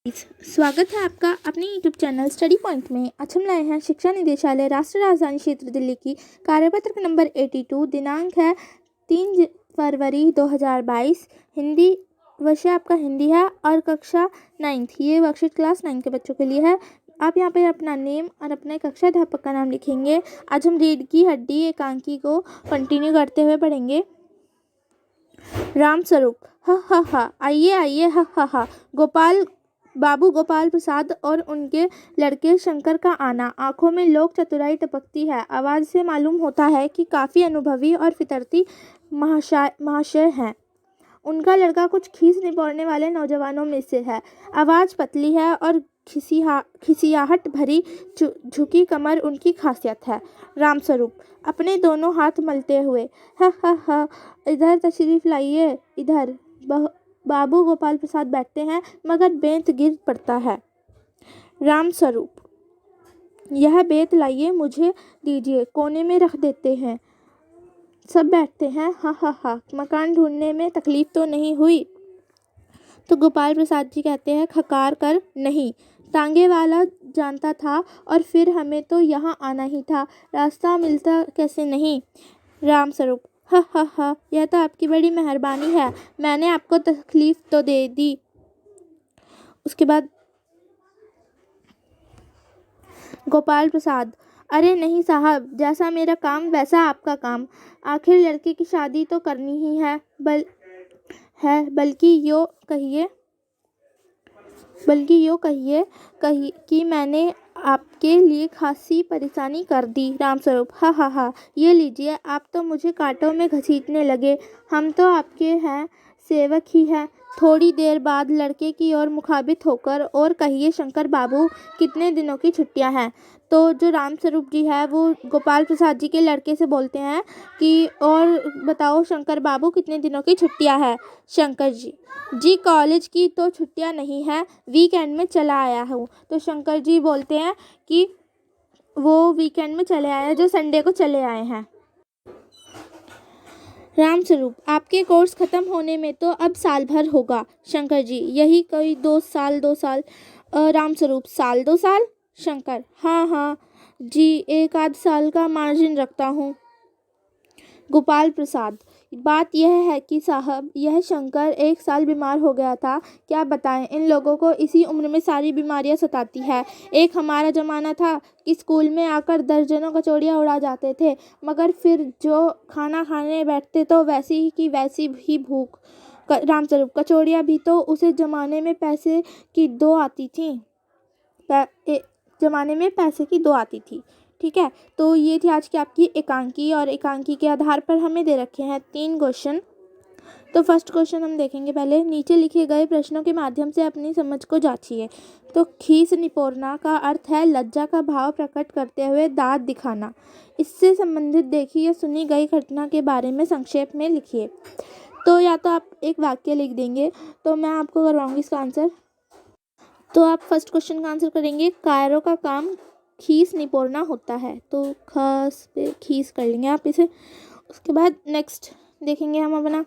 स्वागत है आपका अपने यूट्यूब चैनल स्टडी पॉइंट में। आज हम लाए हैं शिक्षा निदेशालय राष्ट्रीय राजधानी क्षेत्र दिल्ली की कार्यपत्र नंबर 82। दिनांक है 3 फरवरी 2022। हिंदी विषय आपका हिंदी है और कक्षा 9th, ये वर्कशीट क्लास 9 के बच्चों के लिए है। आप यहाँ पे अपना नेम और अपने कक्षा अध्यापक का नाम लिखेंगे। आज हम रीढ़ की हड्डी एकांकी को कंटिन्यू करते हुए पढ़ेंगे। राम स्वरूप हा आइए आइए हा बाबू गोपाल प्रसाद और उनके लड़के शंकर का आना। आंखों में लोक चतुराई टपकती है। आवाज़ से मालूम होता है कि काफ़ी अनुभवी और फितरती महाशय हैं। उनका लड़का कुछ खीस निपोड़ने वाले नौजवानों में से है। आवाज़ पतली है और खिसियाहट भरी झुकी कमर उनकी खासियत है। रामस्वरूप अपने दोनों हाथ मलते हुए हा इधर तशरीफ़ लाइए इधर। बाबू गोपाल प्रसाद बैठते हैं मगर बेंत गिर पड़ता है। रामस्वरूप यह बेंत लाइए, मुझे दीजिए, कोने में रख देते हैं। सब बैठते हैं। हा मकान ढूंढने में तकलीफ तो नहीं हुई? तो गोपाल प्रसाद जी कहते हैं खकार कर नहीं, टांगे वाला जानता था और फिर हमें तो यहाँ आना ही था, रास्ता मिलता कैसे नहीं। रामस्वरूप हा यह तो आपकी बड़ी मेहरबानी है, मैंने आपको तकलीफ तो दे दी। उसके बाद गोपाल प्रसाद अरे नहीं साहब, जैसा मेरा काम वैसा आपका काम। आखिर लड़के की शादी तो करनी ही है, बल्कि यूँ कहिए कि मैंने आपके लिए खासी परेशानी कर दी। रामस्वरूप हा ये लीजिए, आप तो मुझे कांटों में घसीटने लगे, हम तो आपके हैं सेवक ही हैं। थोड़ी देर बाद लड़के की ओर मुखाबित होकर और कहिए शंकर बाबू कितने दिनों की छुट्टियां हैं। तो जो रामस्वरूप जी है वो गोपाल प्रसाद जी के लड़के से बोलते हैं कि और बताओ शंकर बाबू कितने दिनों की छुट्टियां हैं। शंकर जी कॉलेज की तो छुट्टियां नहीं है, वीकेंड में चला आया हूँ। तो शंकर जी बोलते हैं कि वो वीकेंड में चले आए, जो संडे को चले आए हैं। रामस्वरूप आपके कोर्स ख़त्म होने में तो अब साल भर होगा। शंकर जी यही कोई 2 साल। रामस्वरूप साल 2 साल। शंकर हाँ जी, 1 आध साल का मार्जिन रखता हूँ। गोपाल प्रसाद बात यह है कि साहब यह शंकर 1 साल बीमार हो गया था। क्या बताएं, इन लोगों को इसी उम्र में सारी बीमारियां सताती है। एक हमारा ज़माना था कि स्कूल में आकर दर्जनों कचौड़ियाँ उड़ा जाते थे, मगर फिर जो खाना खाने बैठते तो वैसी की वैसी ही भूख। रामस्वरूप कचौड़ियाँ भी तो उसे ज़माने में पैसे की 2 आती थी। ठीक है, तो ये थी आज की आपकी एकांकी, और एकांकी के आधार पर हमें दे रखे हैं 3 क्वेश्चन। तो फर्स्ट क्वेश्चन हम देखेंगे पहले। नीचे लिखे गए प्रश्नों के माध्यम से अपनी समझ को जांचिए। तो खीस निपोरना का अर्थ है लज्जा का भाव प्रकट करते हुए दांत दिखाना। इससे संबंधित देखी या सुनी गई घटना के बारे में संक्षेप में लिखिए। तो या तो आप एक वाक्य लिख देंगे, तो मैं आपको करवाऊंगी इसका आंसर। तो आप फर्स्ट क्वेश्चन का आंसर करेंगे कायरों का काम खीस निपोरना होता है, तो खास पे खीस कर लेंगे आप इसे। उसके बाद नेक्स्ट देखेंगे हम अपना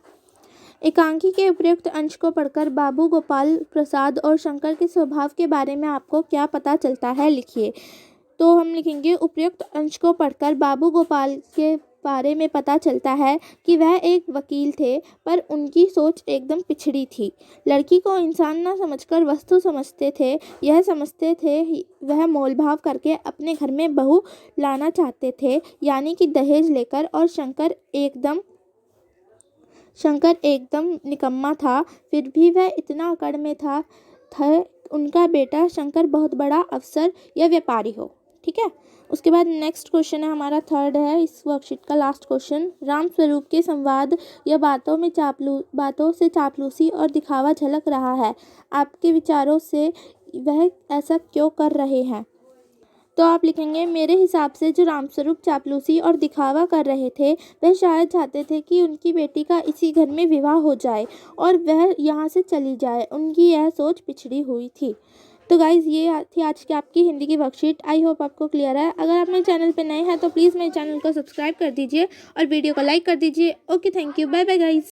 एकांकी के उपयुक्त अंश को पढ़कर बाबू गोपाल प्रसाद और शंकर के स्वभाव के बारे में आपको क्या पता चलता है, लिखिए। तो हम लिखेंगे उपयुक्त अंश को पढ़कर बाबू गोपाल के बारे में पता चलता है कि वह एक वकील थे, पर उनकी सोच एकदम पिछड़ी थी। लड़की को इंसान न समझकर वस्तु समझते थे। यह समझते थे वह मोलभाव करके अपने घर में बहू लाना चाहते थे, यानी कि दहेज लेकर। और शंकर एकदम निकम्मा था, फिर भी वह इतना अकड़ में था उनका बेटा शंकर बहुत बड़ा अफसर या व्यापारी हो। ठीक है, उसके बाद नेक्स्ट क्वेश्चन है हमारा, थर्ड है इस वर्कशीट का लास्ट क्वेश्चन। रामस्वरूप के संवाद या बातों से चापलूसी और दिखावा झलक रहा है। आपके विचारों से वह ऐसा क्यों कर रहे हैं? तो आप लिखेंगे मेरे हिसाब से जो रामस्वरूप चापलूसी और दिखावा कर रहे थे, वह शायद चाहते थे कि उनकी बेटी का इसी घर में विवाह हो जाए और वह यहाँ से चली जाए। उनकी यह सोच पिछड़ी हुई थी। तो गाइज़ ये थी आज की आपकी हिंदी की वर्कशीट। आई होप आपको क्लियर है। अगर आप मेरे चैनल पे नए हैं तो प्लीज़ मेरे चैनल को सब्सक्राइब कर दीजिए और वीडियो को लाइक कर दीजिए। Okay, thank you, bye bye guys.